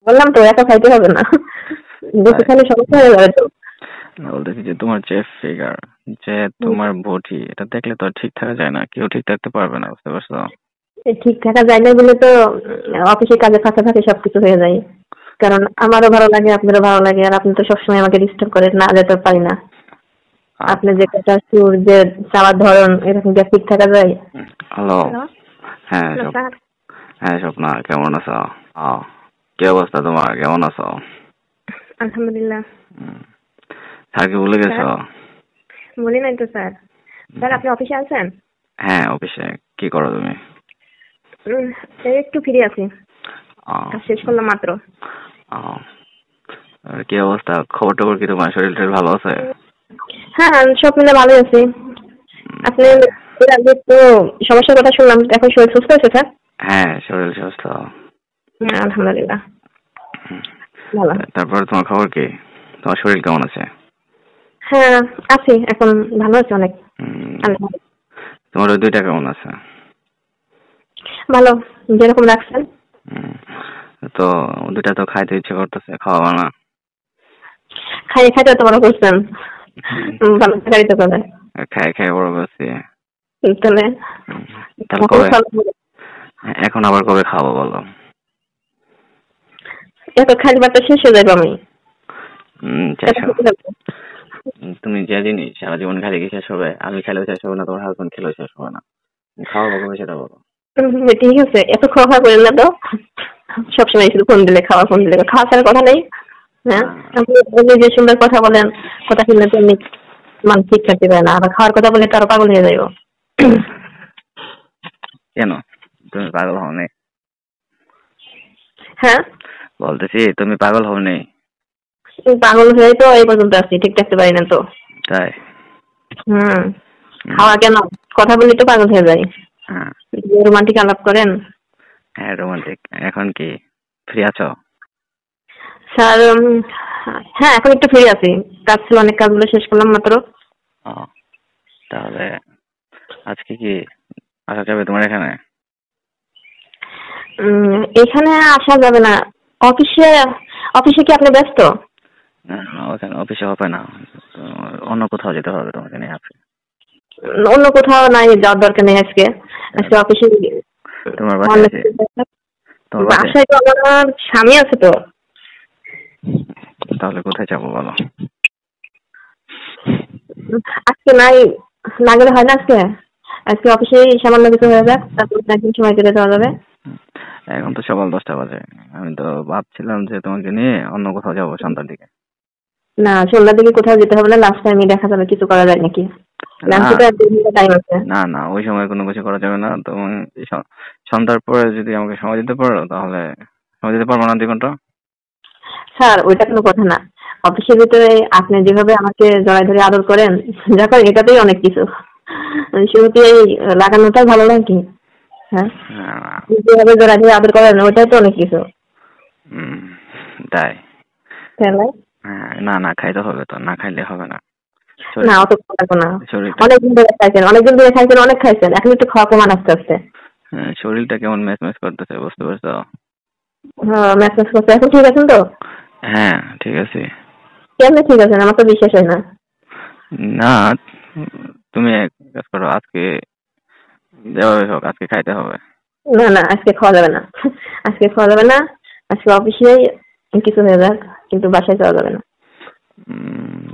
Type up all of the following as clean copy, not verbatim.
বললাম তো একা খাইতে হবে না, বেশি তাই খাইলে সমস্যা হয়ে যাবে তো। না, বলতেছি যে তোমার যে ফিগার, যে তোমার বডি, এটা দেখলে তো আর ঠিক থাকা যায় না, কেউ ঠিক থাকতে পারবে না, বুঝতে পারছো? ঠিক থাকা যায় না বলে তো অফিসে কাজে ফাঁকে ফাঁকে সবকিছু হয়ে যায়। কারণ আমারও ভালো লাগে, আপনারও ভালো লাগে, আর আপনি তো সবসময় আমাকে ডিস্টার্ব করেন, না যেতে পারি না। আপনি যে কথা সুর, যে চাওয়ার ধরন, এরকম কি আর ঠিক থাকা যায়? হ্যালো। হ্যালো। হ্যাঁ হ্যালো স্যার। হ্যাঁ স্বপ্না, কেমন আছো? কি অবস্থা তোমার, কেমন আছো? আলহামদুলিল্লাহ। হুম, স্যারকে ভুলে গেছো? স্যার, বলি নাই তো স্যার। স্যার আপনি অফিসে আছেন? হ্যাঁ, অফিসে। কি করো তুমি? উম, এই একটু ফ্রি আছি, আহ, কাজ শেষ করলাম মাত্র। আহ, আর কি অবস্থা, খবর টবর কি, তোমার শরীর টরীর ভালো আছে? হ্যাঁ, সব মিলে ভালোই আছি। আপনি তাই। এর আগে তো সমস্যার কথা শুনলাম, এখন শরীর সুস্থ আছে স্যার? হ্যাঁ, শরীর সুস্থ। হ্যাঁ, আলহামদুলিল্লাহ হুম, ভালো। তারপর তোমার খবর কি, তোমার শরীর কেমন আছে? হ্যাঁ, আছি এখন, ভালো আছি অনেক। হুম, আলহামদুলিল্লাহ তোমার ওই দুইটা কেমন আছে? ভালো, যেরকম রাখছেন। হুম, তো দুইটা তো খাইতে ইচ্ছে করতেছে, খাওয়াবা না? খাইয়ে খাইতে তো বড় করছেন, হুম, ভালো খাইতে করে। খাই খাই বড় করছি। তাহলে হুম, তাহলে এখন কবে, এখন আবার কবে খাবো বলো? এত খাইবারটা শেষ হয়ে যাবে আমি। এত চাইছো? খেতে থাকবো। তুমি যে জিনিস সারা জীবন খাইলে কি শেষ হবে? আমি খেলেও শেষ হবে না, তোমার হাজবেন্ড খেলেও শেষ হবে না। খাওয়াবো কবে সেটা বলো? ঠিক আছে, এত খাওয়া করেন না তো। সবসময় শুধু ফোন দিলে খাওয়া, ফোন দিলে খাওয়া ছাড়া কথা নেই। হ্যাঁ, আহ, আপনি যে সুন্দর কথা বলেন, কথা শুনলে তো এমনি মান ঠিক থাকতে পারে না, আবার খাওয়ার কথা বলে তো আরো পাগল হয়ে যাইব। কেন, তুমি পাগল হও নি? হ্যাঁ, বলতেছি তুমি পাগল হও নি? পাগল হয়ে তো এই পর্যন্ত আছি, ঠিক থাকতে পারি না তো। তাই? হুম, হুম, খাওয়া কেন, কথা বলি তো পাগল হয়ে যায়। হ্যাঁ। রোমান্টিক আলাপ করেন। হ্যাঁ, রোমান্টিক। এখন কি ফ্রি আছো? স্যার হ্যাঁ এখন একটু ফ্রি আছি, কাজ ছিল অনেক, কাজগুলো শেষ করলাম মাত্র। ও, তাহলে আজকে কি আসা যাবে তোমার এখানে? এখানে আসা যাবে না। অফিসে, অফিসে কি আপনি ব্যস্ত? না না, ওখানে অফিসে হবে না, তো অন্য কোথাও যেতে হবে তোমাকে নিয়ে আজকে। অন্য কোথাও নাই, যাওয়ার দরকার নেই আজকে। আজকে অফিসে তোমার বাসায় অনেক আছে? কিছু আছে। তোমার বাসায়? বাসায় তো আমার স্বামী আছে তো। তাহলে কোথায় যাবো বলো? আজকে নাই, না গেলে হয় না আজকে। আজকে অফিসে সামান্য কিছু হয়ে যাক, তারপর একদিন সময় কেটে যাওয়া যাবে। এখন তো সকাল 10টা বাজে, আমি তো ভাবছিলাম যে তোমাকে নিয়ে অন্য কোথাও যাবো সন্ধ্যার দিকে। না, সন্ধ্যার দিকে কোথাও যেতে হবে না, লাস্ট টাইমে দেখা যাবে কিছু করা যায় নাকি। না লাঞ্চে তো এক 2 ঘন্টা টাইম আছে। না না, ওই সময় কোনো কিছু করা যাবে না তুমি। সন্ধ্যার পরে যদি আমাকে সময় দিতে পারো তাহলে। সময় দিতে পারবো না 2 ঘন্টা? স্যার ওইটা কোনো কথা না। অফিসের ভিতরে আপনি যেভাবে আমাকে জড়াই ধরে আদর করেন, যা করেন এটাতেই অনেক কিছু। শুধু কি এই লাগানোটাই ভালো লাগে? হ্যাঁ, না, আপনি যেভাবে জড়াই ধরে আদর করেন ওইটাই তো অনেক কিছু। উম, তাই? তাহলে হ্যাঁ, না না, খাইতে হবে তো, না খাইলে হবে না। না, শরীরটা অত ভালো লাগবে না। শরীরটা অনেকদিন ধরে খাইছেন, অনেকদিন ধরে খাইছেন, অনেক খাইছেন, এখন একটু খাওয়া কমান আস্তে আস্তে। হ্যাঁ, শরীরটা কেমন ম্যাচ ম্যাচ করতেছে, বুঝতে পারছো? হ্যাঁ, ম্যাচ ম্যাচ করছে, এখন ঠিক আছেন তো? হ্যাঁ, ঠিক আছে। কেমনে ঠিক আছেন, আমার তো বিশ্বাস হয় না। না, তুমি এক কাজ করো, আজকে যেভাবে হোক আজকে খাইতে হবে। না না, আজকে খাওয়া যাবে না। আজকে খাওয়া যাবে না। আজকে অফিসেই কিছু হয়ে যাক, কিন্তু বাসায় যাওয়া যাবে না।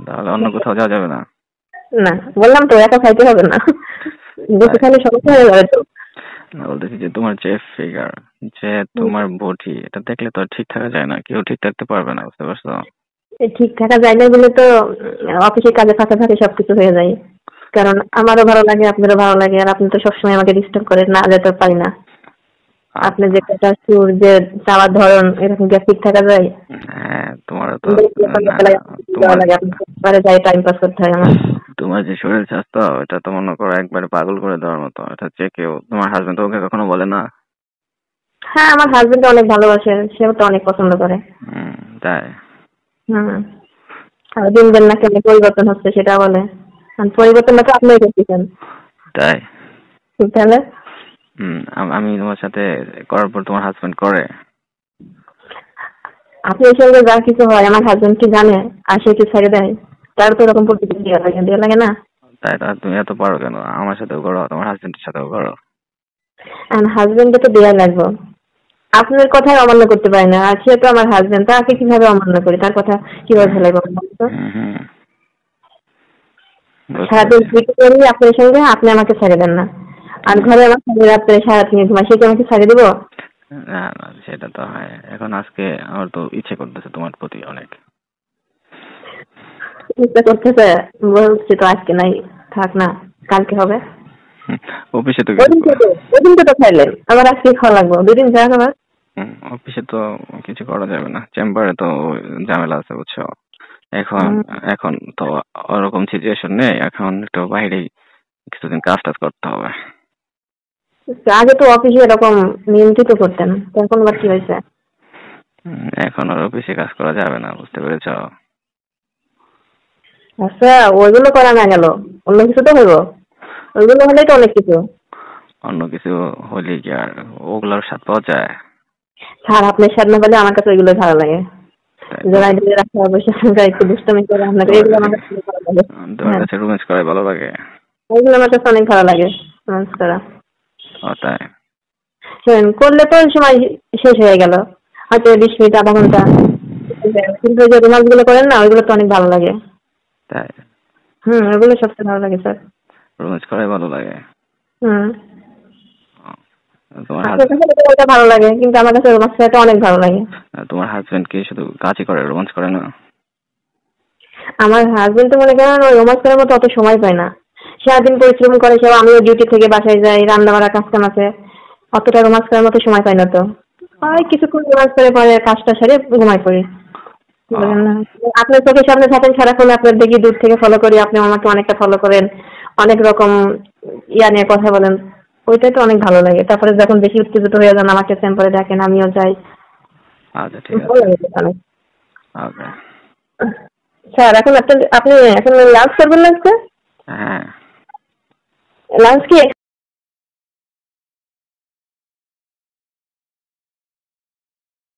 তাহলে অন্য কোথাও যাওয়া যাবে না? না, বললাম তো একা খাইতে হবে না, বেশি তাই খাইলে সমস্যা হয়ে যাবে তো। না, বলতেছি যে তোমার যে ফিগার, যে তোমার বডি, এটা দেখলে তো আর ঠিক থাকা যায় না, কেউ ঠিক থাকতে পারবে না, বুঝতে পারছো? ঠিক থাকা যায় না বলে তো অফিসের কাজে ফাঁকে ফাঁকে সবকিছু হয়ে যায়। কারণ আমারও ভালো লাগে, আপনারও ভালো লাগে, আর আপনি তো সবসময় আমাকে ডিস্টার্ব করেন, না যেতে পারি না। আপনি যে কথা সুর, যে চাওয়ার ধরন, এরকম কি আর ঠিক থাকা যায়? হ্যাঁ, তোমারও তো। না না, সন্ধ্যাবেলায় যাওয়া তোমার লাগে, আপনার যাই টাইম পাস করতে হয় আমার। তোমার যে শরীর স্বাস্থ্য, এটা তো মনে করো একবারে পাগল করে দেওয়ার মতো, এটা যে কেউ, তোমার হাজবেন্ড তোমাকে কখনো বলে না? হ্যাঁ, আমার হাজবেন্ড অনেক ভালোবাসে, সেও তো অনেক পছন্দ করে। তাই? হুম, আর দিন দিন না কেন পরিবর্তন হচ্ছে সেটা বলে। আর পরিবর্তনটা তো আপনিই করতেছেন। তাই? তাহলে আমি তোমার সাথে করার পর তোমার হাজবেন্ড করে? আপনার সঙ্গে যা কিছু হয় আমার হাজবেন্ড কি জানে আর সে কি ছেড়ে দেয়? তার তো এরকম প্রতিক্রিয়া দেওয়া লাগে না। তাই তো তুমি এত পারো কেন? আমার সাথেও করো, তোমার হাজবেন্ডের সাথেও করো। হাজবেন্ডকে তো দেওয়া লাগবে। আপনার কথা অমান্য করতে পারি না, আর সে তো আমার হাজবেন্ড, তাকে কিভাবে অমান্য করি, তার কথা কিভাবে ভুলাই বলুন তো? হুম, বুঝতে সারাদিন পারছি। ডিউটি করি আপনার সঙ্গে, আপনি আমাকে ছেড়ে দেন না। আর ঘরে আমার স্বামী রাত্রে সারাদিন ঘুমায়, সে কি আমাকে ছেড়ে দিব? না না, সেটা তো হয়। এখন আজকে আমার তো ইচ্ছে করতেছে তোমার প্রতি অনেক। ইচ্ছা করতেছে, বলছি তো আজকে নাই, থাক না, কালকে হবে। অফিসে তো কিছু ওদিনকে তো খাইলেন, আবার আজকে খাওয়া লাগবে, দুদিন যাক আবার। অফিসে তো কিছু করা যাবে না, চেম্বারে তো ঝামেলা আছে বুঝছো। এখন এখন তো ওরকম সিচুয়েশন নেই, এখন একটু বাইরেই কিছুদিন কাজ টাজ করতে হবে। আগে তো অফিসে এরকম নিয়ন্ত্রিত করতেন, এখন আবার কি হয়েছে? এখন আর অফিসে কাজ করা যাবে না, বুঝতে পেরেছো? আচ্ছা, ওইগুলো করা না গেল, অন্য কিছু তো হইব, ওইগুলো হলেই তো অনেক কিছু। অন্য কিছু হলে কি আর ওগুলোর স্বাদ পাওয়া যায়? স্যার আপনার সাথে না পেলে আমার কাছে ওইগুলো ভালো লাগে, তাই তো। যারা রাখা অবশ্যই সঙ্গে একটু দুষ্টমি করে আপনাকে, এগুলো আমার কাছে অনেক ভালো লাগে। তোমার হ্যাঁ, কাছে রোম্যান্স করাই ভালো লাগে? ওইগুলো আমার কাছে অনেক ভালো লাগে রোম্যান্স করা। ও তাই? শোনেন, করলে তো ওই সময় শেষ হয়ে গেল, হয়তো 20 মিনিট আধা ঘন্টা, কিন্তু ওই যে রোম্যান্স গুলো করেন না, ওইগুলো তো অনেক ভালো লাগে। তাই? ওইগুলো সবচেয়ে ভালো লাগে স্যার। রোম্যান্স করাই ভালো লাগে? হুম। তোমার আপনার কাছে হয়তো ওইটা ভালো লাগে, কিন্তু আমার কাছে রোম্যান্স করাটা অনেক ভালো লাগে। তোমার হাজবেন্ড কি শুধু কাজই করে, রোম্যান্স করে না? আমার হাজবেন্ড তো মনে করেন ওই রোম্যান্স করার মতো অত সময় পায় না, সারাদিন পরিশ্রম করে, সে আমিও ডিউটি থেকে বাসায় যাই, রান্না বাড়া কাজ কাম আছে, অতটা রোম্যান্স করার মতো সময় পাই না তো। ওই কিছুক্ষণ রোম্যান্স করে পরে কাজটা সেরে ঘুমাই পড়ি। বুঝলেন না? আপনার চোখের সামনে থাকেন সারাক্ষণ, আপনার দেখি দূর থেকে ফলো করি, আপনি আমাকে অনেকটা ফলো করেন, অনেক রকম ইয়া নিয়ে কথা বলেন, ওইটাই তো অনেক ভালো লাগে। তারপরে যখন বেশি উত্তেজিত হয়ে যান আমাকে স্যাম্পলে ডাকেন, আমিও যাই, আচ্ছা ঠিক ভালো আছে। লাগে অনেক। ওকে। স্যার এখন আপনি এখন লাঞ্চ করবেন না আজকে? হ্যাঁ। লাঞ্চ কি